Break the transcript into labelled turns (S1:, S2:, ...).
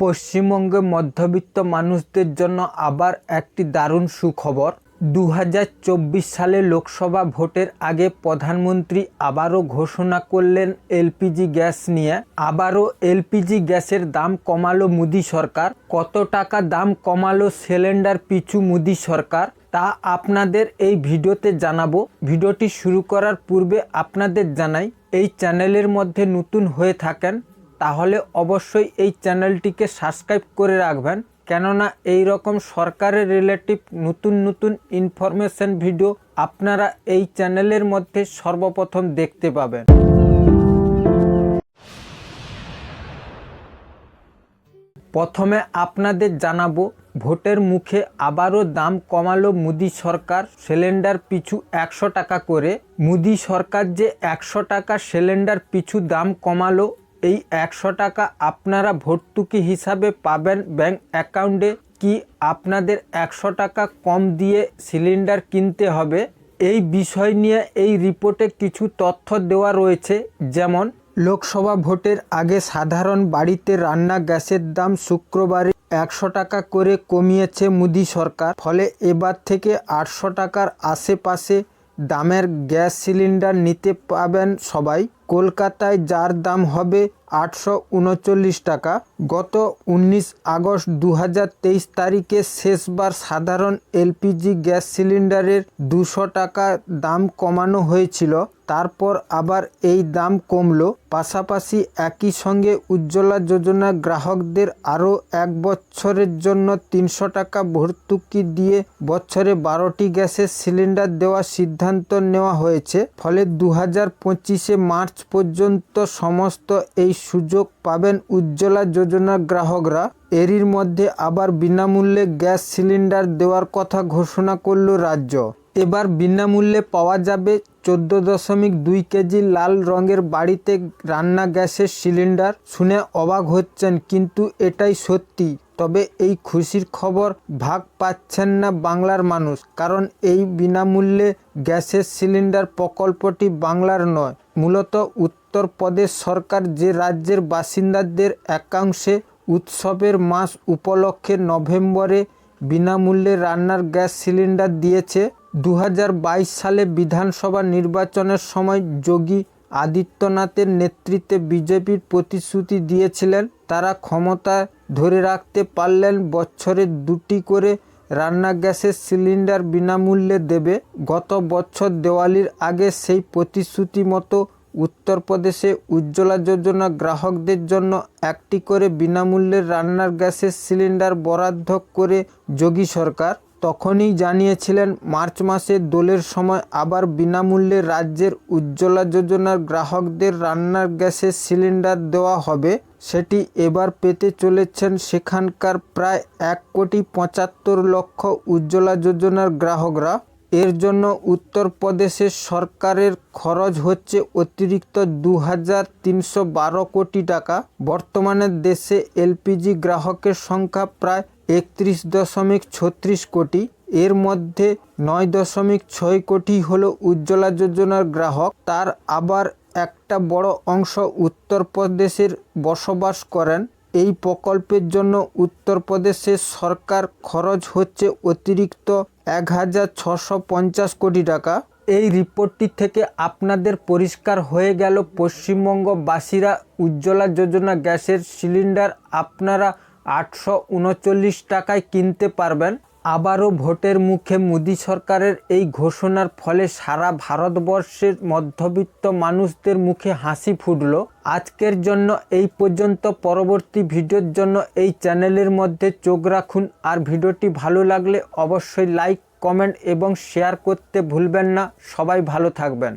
S1: পশ্চিমবঙ্গে মধ্যবিত্ত মানুষদের জন্য আবার একটি দারুণ সুখবর। 2024 সালে লোকসভা ভোটের আগে প্রধানমন্ত্রী আবারও ঘোষণা করলেন এলপিজি গ্যাস নিয়ে। আবারও এলপিজি গ্যাসের দাম কমালো মোদী সরকার। কত টাকা দাম কমালো সিলিন্ডার পিছু মোদী সরকার তা আপনাদের এই ভিডিওতে জানাবো। ভিডিওটি শুরু করার পূর্বে আপনাদের জানাই, এই চ্যানেলের মধ্যে নতুন হয়ে থাকেন তাহলে অবশ্যই এই চ্যানেলটিকে সাবস্ক্রাইব করে রাখবেন, কেননা এই রকম সরকারের রিলেটিভ নতুন নতুন ইনফরমেশন ভিডিও আপনারা এই চ্যানেলের মধ্যে সর্বপ্রথম দেখতে পাবেন। প্রথমে আপনাদের জানাবো, ভোটের মুখে আবারও দাম কমালো মোদী সরকার। সিলিন্ডার পিছু 100 টাকা করে। মোদী সরকার যে 100 টাকা সিলিন্ডার পিছু দাম কমালো, এই 100 টাকা আপনারা ভর্তুকি হিসাবে পাবেন ব্যাংক অ্যাকাউন্টে, কি আপনাদের 100 টাকা কম দিয়ে সিলিন্ডার কিনতে হবে? এই বিষয় নিয়ে এই রিপোর্টে কিছু তথ্য দেওয়া রয়েছে। যেমন, লোকসভা ভোটের আগে সাধারণ বাড়িতে রান্না গ্যাসের দাম শুক্রবারে 100 টাকা করে কমিয়েছে মোদী সরকার। ফলে এবার থেকে 800 টাকার আশেপাশে দামের গ্যাস সিলিন্ডার নিতে পাবেন সবাই। কলকাতায় যার দাম হবে 839 টাকা। গত 19 আগস্ট 2023 তারিখে শেষবার সাধারণ এলপিজি গ্যাস সিলিন্ডারের 200 টাকা দাম কমানো হয়েছিল, তারপর আবার এই দাম কমলো। পাশাপাশি একই সঙ্গে উজ্জ্বলা যোজনা গ্রাহকদের আরও 1 বছরের জন্য 300 টাকা ভর্তুকি দিয়ে বছরে 12টি গ্যাসের সিলিন্ডার দেওয়ার সিদ্ধান্ত নেওয়া হয়েছে। ফলে 2025 মার্চ পর্যন্ত সমস্ত এই সুযোগ পাবেন উজ্জ্বলা যোজনার গ্রাহকরা। এরই মধ্যে আবার বিনামূল্যে গ্যাস সিলিন্ডার দেওয়ার কথা ঘোষণা করল রাজ্য। এবার বিনামূল্যে পাওয়া যাবে 14.2 কেজি লাল রঙের বাড়িতে রান্না গ্যাসের সিলিন্ডার। শুনে অবাক হচ্ছেন, কিন্তু এটাই সত্যি। তবে এই খুশির খবর ভাগ পাচ্ছেন না বাংলার মানুষ, কারণ এই বিনামূল্যে গ্যাসের সিলিন্ডার প্রকল্পটি বাংলার নয়, মূলত উত্তরপ্রদেশ সরকার যে রাজ্যের বাসিন্দাদের একাংশে উৎসবের মাস উপলক্ষে নভেম্বরে বিনামূল্যে রান্নার গ্যাস সিলিন্ডার দিয়েছে। 2022 সালে বিধানসভা নির্বাচনের সময় যোগী আদিত্যনাথের নেতৃত্বে বিজেপির প্রতিশ্রুতি দিয়েছিলেন তারা ক্ষমতা ধরে রাখতে পারলেন বছরে 2টি করে রান্না গ্যাসের সিলিন্ডার বিনামূল্যে দেবে। গত বছর দেওয়ালির আগে সেই প্রতিশ্রুতি মতো উত্তরপ্রদেশে উজ্জ্বলা যোজনা গ্রাহকদের জন্য 1টি করে বিনামূল্যের রান্নার গ্যাসের সিলিন্ডার বরাদ্দ করে যোগী সরকার। তখনই জানিয়েছিলেন মার্চ মাসে দোলের সময় আবার বিনামূল্যে রাজ্যের উজ্জ্বলা যোজনার গ্রাহকদের রান্নার গ্যাসের সিলিন্ডার দেওয়া হবে। সেটি এবার পেতে চলেছেন সেখানকার প্রায় 1,75,00,000 উজ্জ্বলা যোজনার গ্রাহকরা। এর জন্য উত্তরপ্রদেশের সরকারের খরচ হচ্ছে অতিরিক্ত 2,312 কোটি টাকা। বর্তমানে দেশে এলপিজি গ্রাহকের সংখ্যা প্রায় 31.36 কোটি। এর মধ্যে 9.6 কোটি হলো উজ্জ্বলা যোজনার গ্রাহক। তার আবার একটা বড় অংশ উত্তরপ্রদেশের বসবাস করেন। এই প্রকল্পের জন্য উত্তরপ্রদেশের সরকার খরচ হচ্ছে অতিরিক্ত 1,650 কোটি টাকা। এই রিপোর্টটি থেকে আপনাদের পরিষ্কার হয়ে গেল, পশ্চিমবঙ্গবাসীরা উজ্জ্বলা যোজনা গ্যাসের সিলিন্ডার আপনারা 839 টাকায় কিনতে পারবেন। আবারও ভোটের মুখে মোদী সরকারের এই ঘোষণার ফলে সারা ভারতবর্ষের মধ্যবিত্ত মানুষদের মুখে হাসি ফুটল। আজকের জন্য এই পর্যন্ত। পরবর্তী ভিডিওর জন্য এই চ্যানেলের মধ্যে চোখ রাখুন। আর ভিডিওটি ভালো লাগলে অবশ্যই লাইক, কমেন্ট এবং শেয়ার করতে ভুলবেন না। সবাই ভালো থাকবেন।